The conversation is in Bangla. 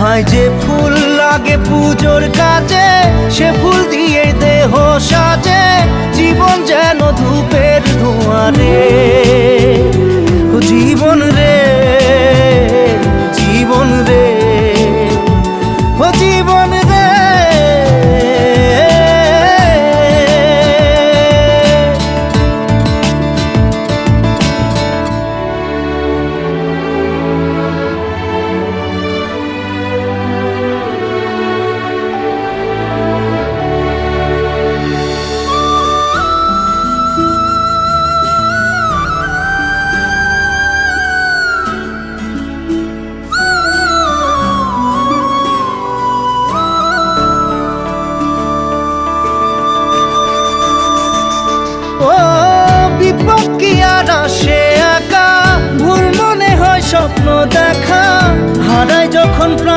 মাথায় যে ফুল লাগে পুজোর কাজে, সে ফুল দিয়ে দেহ সাজে, জীবন যেন ধূপের ধোঁয়ারে। জীবন রে, জীবন রে, ও জীবন রে। ও বিপদ কি আর আসে একা, ভুল মনে হয় স্বপ্ন দেখা, হারায় যখন